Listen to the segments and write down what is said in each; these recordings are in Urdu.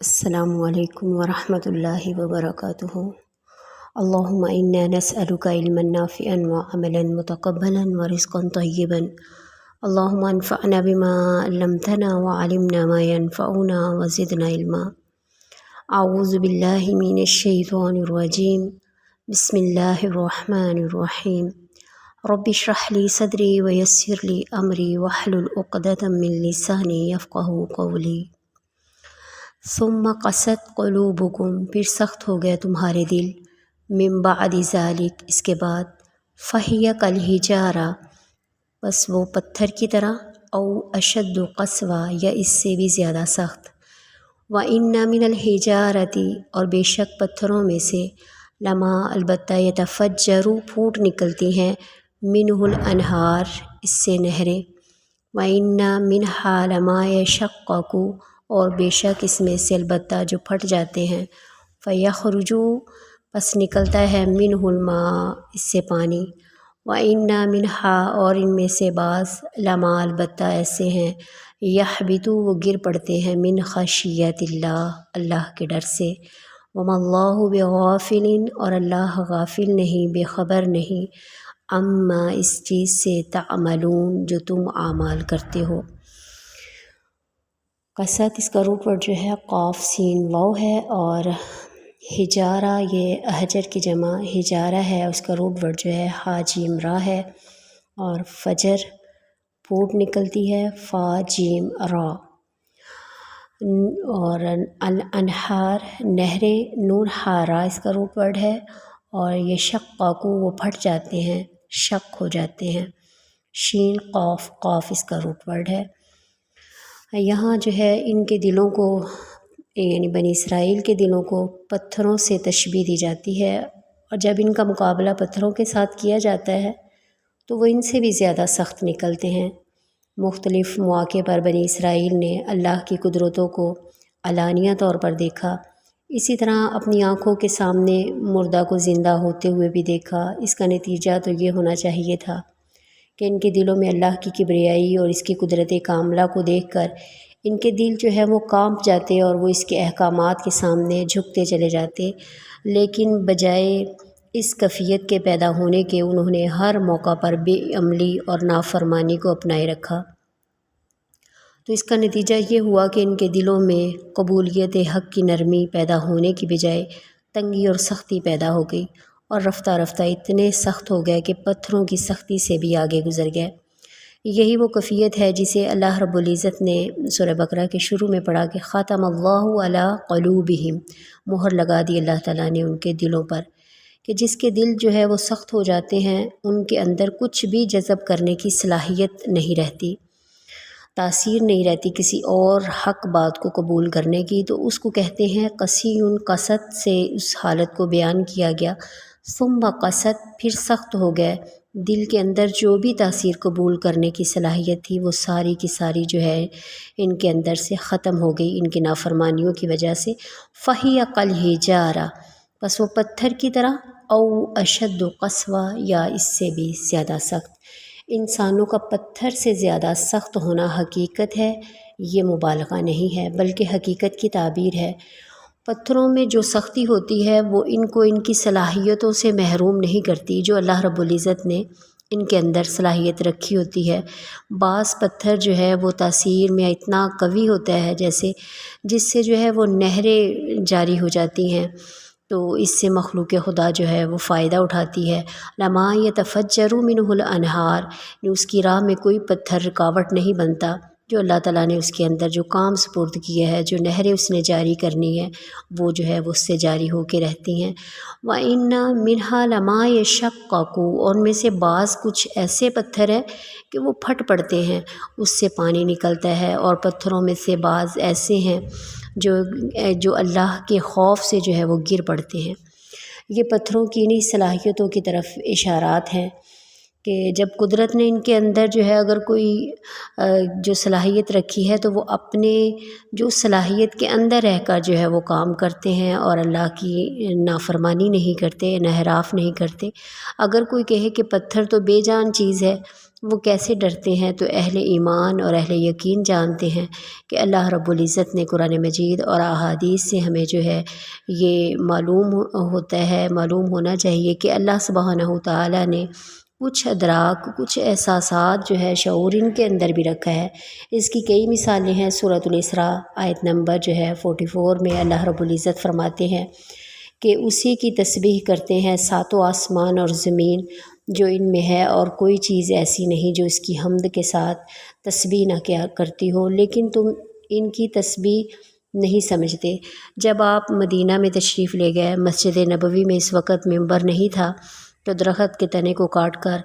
السلام علیکم ورحمۃ اللہ وبرکاتہ۔ اللہم انا نسألک علما نافعا وعملا متقبلا ورزقا طیبا۔ اللہم انفعنا بما علمتنا وعلمنا ما ينفعنا وزدنا علما۔ اعوذ باللہ من الشیطان الرجیم، بسم اللہ الرحمن الرحیم۔ رب اشرح لی صدری ویسر لی امری واحلل عقدۃ من لسانی یفقہوا قولی۔ ثم قست قلوبکم، پھر سخت ہو گئے تمہارے دل، من بعد ذالک، اس کے بعد، فہی کالحجارہ، بس وہ پتھر کی طرح، او اشد قسوہ، یا اس سے بھی زیادہ سخت، وَإِنَّ مِنَ الْحِجَارَةِ، اور بے شک پتھروں میں سے، لما، البتہ، یتفجر، پھوٹ نکلتی ہیں، منہ الانہار، اس سے نہریں، وَإِنَّ مِنْهَا لَمَا يَشَقَّقُ، اور بے شک اس میں سے البتہ جو پھٹ جاتے ہیں، فَيَخْرُجُ، پس نکلتا ہے، مِنْهُ الْمَاءُ، اس سے پانی، وَإِنَّ مِنْهَا، اور ان میں سے بعض، لَمَا، البتہ ایسے ہیں، يَحْبِطُ، وہ گر پڑتے ہیں، مِنْ خَشْيَةِ اللہ، اللہ کے ڈر سے، وَمَا اللَّهُ بِغَافِلٍ، اور اللہ غافل نہیں، بے خبر نہیں، عَمَّا، اس چیز سے، تَعْمَلُونَ، جو تم اعمال کرتے ہو۔ قصت، اس کا روٹ ورڈ جو ہے قاف سین واو ہے، اور حجارہ، یہ حجر کی جمع حجارہ ہے، اس کا روٹ ورڈ جو ہے ہا جیم را ہے، اور فجر، پھوٹ نکلتی ہے، فا جیم را، اور الانہار، نہریں، نون ہارا، اس کا روٹ ورڈ ہے، اور یہ شقاقو، وہ پھٹ جاتے ہیں، شق ہو جاتے ہیں، شین قاف، قاف اس کا روٹ ورڈ ہے۔ یہاں جو ہے ان کے دلوں کو، یعنی بنی اسرائیل کے دلوں کو پتھروں سے تشبیہ دی جاتی ہے، اور جب ان کا مقابلہ پتھروں کے ساتھ کیا جاتا ہے تو وہ ان سے بھی زیادہ سخت نکلتے ہیں۔ مختلف مواقع پر بنی اسرائیل نے اللہ کی قدرتوں کو علانیہ طور پر دیکھا، اسی طرح اپنی آنکھوں کے سامنے مردہ کو زندہ ہوتے ہوئے بھی دیکھا۔ اس کا نتیجہ تو یہ ہونا چاہیے تھا کہ ان کے دلوں میں اللہ کی کبریائی اور اس کی قدرت کاملہ کو دیکھ کر ان کے دل جو ہے وہ کانپ جاتے، اور وہ اس کے احکامات کے سامنے جھکتے چلے جاتے، لیکن بجائے اس کیفیت کے پیدا ہونے کے، انہوں نے ہر موقع پر بے عملی اور نافرمانی کو اپنائے رکھا۔ تو اس کا نتیجہ یہ ہوا کہ ان کے دلوں میں قبولیت حق کی نرمی پیدا ہونے کی بجائے تنگی اور سختی پیدا ہو گئی، اور رفتہ رفتہ اتنے سخت ہو گئے کہ پتھروں کی سختی سے بھی آگے گزر گئے۔ یہی وہ کیفیت ہے جسے اللہ رب العزت نے سورہ بقرہ کے شروع میں پڑھا کہ ختم اللہ علی قلوبہم، مہر لگا دی اللہ تعالیٰ نے ان کے دلوں پر، کہ جس کے دل جو ہے وہ سخت ہو جاتے ہیں، ان کے اندر کچھ بھی جذب کرنے کی صلاحیت نہیں رہتی، تاثیر نہیں رہتی کسی اور حق بات کو قبول کرنے کی، تو اس کو کہتے ہیں قسی۔ قصد سے اس حالت کو بیان کیا گیا، ثم قصد، پھر سخت ہو گئے، دل کے اندر جو بھی تاثیر قبول کرنے کی صلاحیت تھی وہ ساری کی ساری جو ہے ان کے اندر سے ختم ہو گئی، ان کی نافرمانیوں کی وجہ سے۔ فہی کالحجارہ، پس وہ پتھر کی طرح، او اشد قسوہ، یا اس سے بھی زیادہ سخت۔ انسانوں کا پتھر سے زیادہ سخت ہونا حقیقت ہے، یہ مبالغہ نہیں ہے بلکہ حقیقت کی تعبیر ہے۔ پتھروں میں جو سختی ہوتی ہے وہ ان کو ان کی صلاحیتوں سے محروم نہیں کرتی، جو اللہ رب العزت نے ان کے اندر صلاحیت رکھی ہوتی ہے۔ بعض پتھر جو ہے وہ تاثیر میں اتنا قوی ہوتا ہے جیسے جس سے جو ہے وہ نہریں جاری ہو جاتی ہیں، تو اس سے مخلوق خدا جو ہے وہ فائدہ اٹھاتی ہے۔ لما یتفجر منہ الانہار، اس کی راہ میں کوئی پتھر رکاوٹ نہیں بنتا، جو اللہ تعالیٰ نے اس کے اندر جو کام سپرد کیا ہے، جو نہریں اس نے جاری کرنی ہے، وہ جو ہے وہ اس سے جاری ہو کے رہتی ہیں۔ وَإِنَّ مِنْهَا لَمَا يَشَقَّقُ، اور ان میں سے بعض کچھ ایسے پتھر ہیں کہ وہ پھٹ پڑتے ہیں، اس سے پانی نکلتا ہے، اور پتھروں میں سے بعض ایسے ہیں جو اللہ کے خوف سے جو ہے وہ گر پڑتے ہیں۔ یہ پتھروں کی انہی صلاحیتوں کی طرف اشارات ہیں کہ جب قدرت نے ان کے اندر جو ہے اگر کوئی جو صلاحیت رکھی ہے تو وہ اپنے جو صلاحیت کے اندر رہ کر جو ہے وہ کام کرتے ہیں، اور اللہ کی نافرمانی نہیں کرتے، انحراف نہیں کرتے۔ اگر کوئی کہے کہ پتھر تو بے جان چیز ہے، وہ کیسے ڈرتے ہیں؟ تو اہل ایمان اور اہل یقین جانتے ہیں کہ اللہ رب العزت نے قرآن مجید اور احادیث سے ہمیں جو ہے یہ معلوم ہوتا ہے، معلوم ہونا چاہیے کہ اللہ سبحانہ تعالیٰ نے کچھ ادراک، کچھ احساسات جو ہے شعور ان کے اندر بھی رکھا ہے۔ اس کی کئی مثالیں ہیں۔ سورۃ الاسراء آیت نمبر جو ہے 44 میں اللہ رب العزت فرماتے ہیں کہ اسی کی تسبیح کرتے ہیں ساتوں آسمان اور زمین جو ان میں ہے، اور کوئی چیز ایسی نہیں جو اس کی حمد کے ساتھ تسبیح نہ کیا کرتی ہو، لیکن تم ان کی تسبیح نہیں سمجھتے۔ جب آپ مدینہ میں تشریف لے گئے، مسجد نبوی میں اس وقت ممبر نہیں تھا، تو درخت کے تنے کو کاٹ کر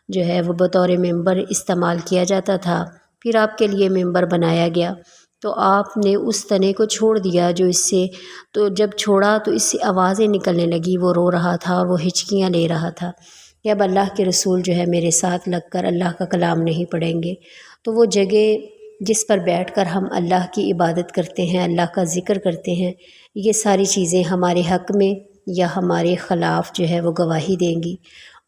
جو ہے وہ بطور ممبر استعمال کیا جاتا تھا۔ پھر آپ کے لیے ممبر بنایا گیا، تو آپ نے اس تنے کو چھوڑ دیا جو اس سے، تو جب چھوڑا تو اس سے آوازیں نکلنے لگی، وہ رو رہا تھا اور وہ ہچکیاں لے رہا تھا کہ اب اللہ کے رسول جو ہے میرے ساتھ لگ کر اللہ کا کلام نہیں پڑھیں گے۔ تو وہ جگہ جس پر بیٹھ کر ہم اللہ کی عبادت کرتے ہیں، اللہ کا ذکر کرتے ہیں، یہ ساری چیزیں ہمارے حق میں یا ہمارے خلاف جو ہے وہ گواہی دیں گی۔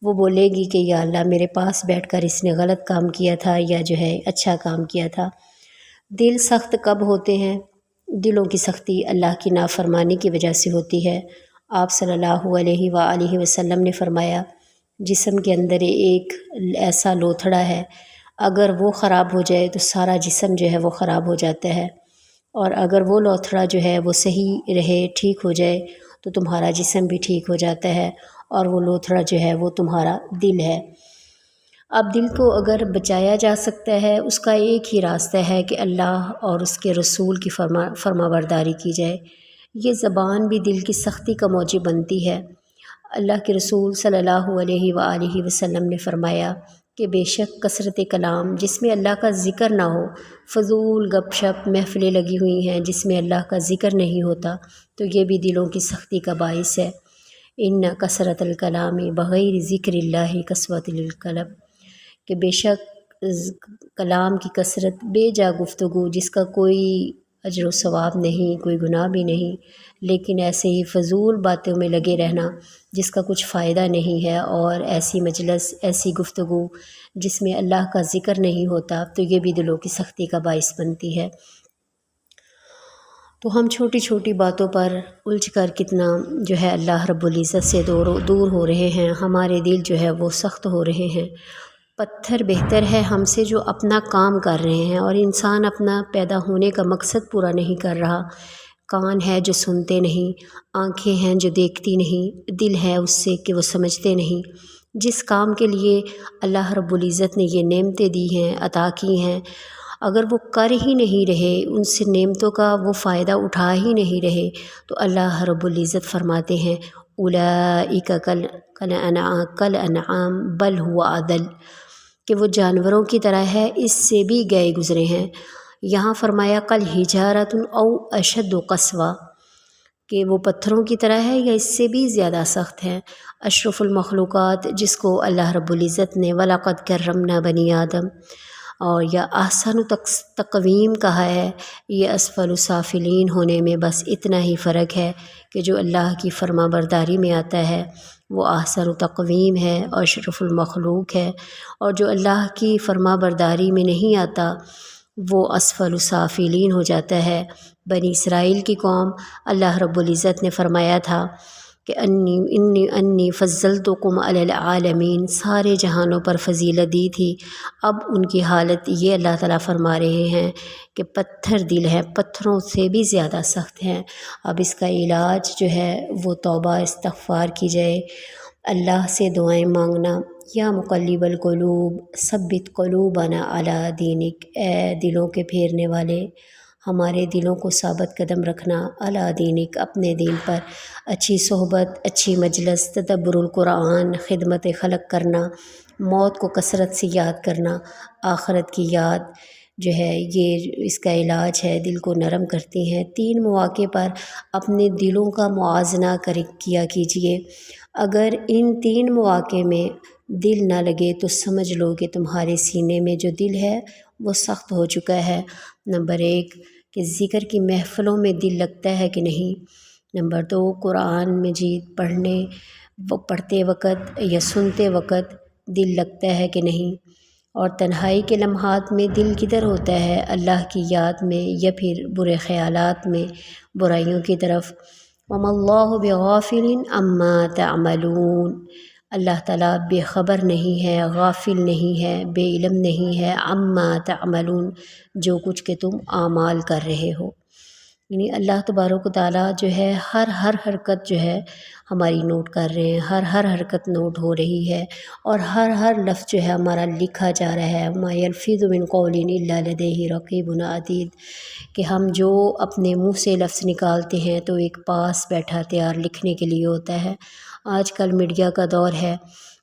وہ بولے گی کہ یا اللہ میرے پاس بیٹھ کر اس نے غلط کام کیا تھا یا جو ہے اچھا کام کیا تھا۔ دل سخت کب ہوتے ہیں؟ دلوں کی سختی اللہ کی نافرمانی کی وجہ سے ہوتی ہے۔ آپ صلی اللہ علیہ وآلہ وسلم نے فرمایا، جسم کے اندر ایک ایسا لوتھڑا ہے، اگر وہ خراب ہو جائے تو سارا جسم جو ہے وہ خراب ہو جاتا ہے، اور اگر وہ لوتھڑا جو ہے وہ صحیح رہے، ٹھیک ہو جائے، تو تمہارا جسم بھی ٹھیک ہو جاتا ہے، اور وہ لوتھڑا جو ہے وہ تمہارا دل ہے۔ اب دل کو اگر بچایا جا سکتا ہے، اس کا ایک ہی راستہ ہے کہ اللہ اور اس کے رسول کی فرما برداری کی جائے۔ یہ زبان بھی دل کی سختی کا موجب بنتی ہے۔ اللہ کے رسول صلی اللہ علیہ وآلہ وسلم نے فرمایا کہ بے شک کثرت کلام جس میں اللہ کا ذکر نہ ہو، فضول گپ شپ محفلیں لگی ہوئی ہیں جس میں اللہ کا ذکر نہیں ہوتا، تو یہ بھی دلوں کی سختی کا باعث ہے۔ ان کثرت الکلام بغیر ذکر اللہ کسوۃ للقلب، کہ بے شک کلام کی کثرت، بے جا گفتگو جس کا کوئی اجر و ثواب نہیں، کوئی گناہ بھی نہیں، لیکن ایسے ہی فضول باتوں میں لگے رہنا جس کا کچھ فائدہ نہیں ہے، اور ایسی مجلس، ایسی گفتگو جس میں اللہ کا ذکر نہیں ہوتا، تو یہ بھی دلوں کی سختی کا باعث بنتی ہے۔ تو ہم چھوٹی چھوٹی باتوں پر الجھ کر کتنا جو ہے اللہ رب العزت سے دور ہو رہے ہیں، ہمارے دل جو ہے وہ سخت ہو رہے ہیں۔ پتھر بہتر ہے ہم سے جو اپنا کام کر رہے ہیں، اور انسان اپنا پیدا ہونے کا مقصد پورا نہیں کر رہا۔ کان ہے جو سنتے نہیں، آنکھیں ہیں جو دیکھتی نہیں، دل ہے اس سے کہ وہ سمجھتے نہیں۔ جس کام کے لیے اللہ رب العزت نے یہ نعمتیں دی ہیں، عطا کی ہیں، اگر وہ کر ہی نہیں رہے، ان سے نعمتوں کا وہ فائدہ اٹھا ہی نہیں رہے، تو اللہ رب العزت فرماتے ہیں اولئک کالانعام بل هو اضل، کہ وہ جانوروں کی طرح ہے، اس سے بھی گئے گزرے ہیں۔ یہاں فرمایا کالحجارۃ او اشد قسوہ، کہ وہ پتھروں کی طرح ہے یا اس سے بھی زیادہ سخت ہے۔ اشرف المخلوقات جس کو اللہ رب العزت نے وَلَقَدْ كَرَّمْنَا بَنِي آدم اور یا احسن تقویم کہا ہے، یہ اسفل السافلین ہونے میں بس اتنا ہی فرق ہے کہ جو اللہ کی فرما برداری میں آتا ہے وہ احسن تقویم ہے اور اشرف المخلوق ہے، اور جو اللہ کی فرما برداری میں نہیں آتا وہ اسفل السافلین ہو جاتا ہے۔ بنی اسرائیل کی قوم، اللہ رب العزت نے فرمایا تھا کہ انی فضلتکم علی العالمین، سارے جہانوں پر فضیلت دی تھی۔ اب ان کی حالت یہ اللہ تعالیٰ فرما رہے ہیں کہ پتھر دل ہے، پتھروں سے بھی زیادہ سخت ہیں۔ اب اس کا علاج جو ہے وہ توبہ استغفار کی جائے، اللہ سے دعائیں مانگنا، یا مقلب القلوب ثبت قلوبنا علی دینک، اے دلوں کے پھیرنے والے ہمارے دلوں کو ثابت قدم رکھنا علی دینک، اپنے دین پر۔ اچھی صحبت، اچھی مجلس، تدبر القرآن، خدمت خلق کرنا، موت کو کثرت سے یاد کرنا، آخرت کی یاد جو ہے یہ اس کا علاج ہے، دل کو نرم کرتی ہیں۔ 3 مواقع پر اپنے دلوں کا موازنہ کیا کیجئے، اگر ان 3 مواقع میں دل نہ لگے تو سمجھ لو کہ تمہارے سینے میں جو دل ہے وہ سخت ہو چکا ہے۔ نمبر 1 کہ ذکر کی محفلوں میں دل لگتا ہے کہ نہیں۔ نمبر 2 قرآن مجید پڑھتے وقت یا سنتے وقت دل لگتا ہے کہ نہیں۔ اور تنہائی کے لمحات میں دل کدھر ہوتا ہے؟ اللہ کی یاد میں یا پھر برے خیالات میں، برائیوں کی طرف۔ وَمَا اللَّهُ بِغَافِلٍ عَمَّا تَعْمَلُونَ، اللہ تعالیٰ بے خبر نہیں ہے، غافل نہیں ہے، بے علم نہیں ہے، عَمَّا تَعْمَلُونَ، جو کچھ کہ تم اعمال کر رہے ہو۔ یعنی اللہ تبارک و تعالیٰ جو ہے ہر حرکت جو ہے ہماری نوٹ کر رہے ہیں، ہر حرکت نوٹ ہو رہی ہے، اور ہر لفظ جو ہے ہمارا لکھا جا رہا ہے۔ مَا يَلْفِظُ مِن قَوْلٍ إِلَّا لَدَيْهِ رَقِيبٌ عَتِيدٌ، کہ ہم جو اپنے منہ سے لفظ نکالتے ہیں تو ایک پاس بیٹھا تیار لکھنے کے لیے ہوتا ہے۔ آج کل میڈیا کا دور ہے،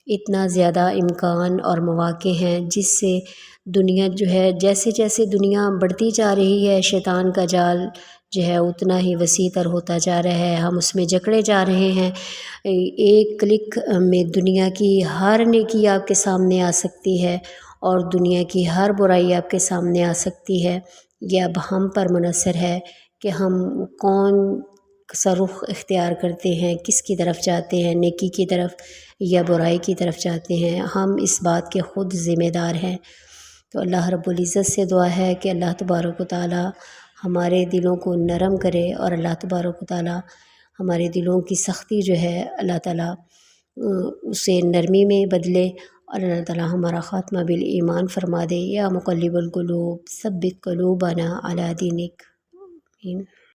اتنا زیادہ امکان اور مواقع ہیں جس سے دنیا جو ہے جیسے جیسے دنیا بڑھتی جا رہی ہے، شیطان کا جال جو ہے اتنا ہی وسیع تر ہوتا جا رہا ہے، ہم اس میں جکڑے جا رہے ہیں۔ ایک کلک میں دنیا کی ہر نیکی آپ کے سامنے آ سکتی ہے اور دنیا کی ہر برائی آپ کے سامنے آ سکتی ہے۔ یہ اب ہم پر منحصر ہے کہ ہم کون سا رخ اختیار کرتے ہیں، کس کی طرف جاتے ہیں، نیکی کی طرف یا برائی کی طرف جاتے ہیں۔ ہم اس بات کے خود ذمہ دار ہیں۔ تو اللہ رب العزت سے دعا ہے کہ اللہ تبارک و تعالیٰ ہمارے دلوں کو نرم کرے، اور اللہ تبارک و تعالیٰ ہمارے دلوں کی سختی جو ہے اللہ تعالیٰ اسے نرمی میں بدلے، اور اللہ تعالیٰ ہمارا خاتمہ بالایمان فرما دے۔ یا مقلب القلوب ثبت قلوبنا علی دینک۔ آمین۔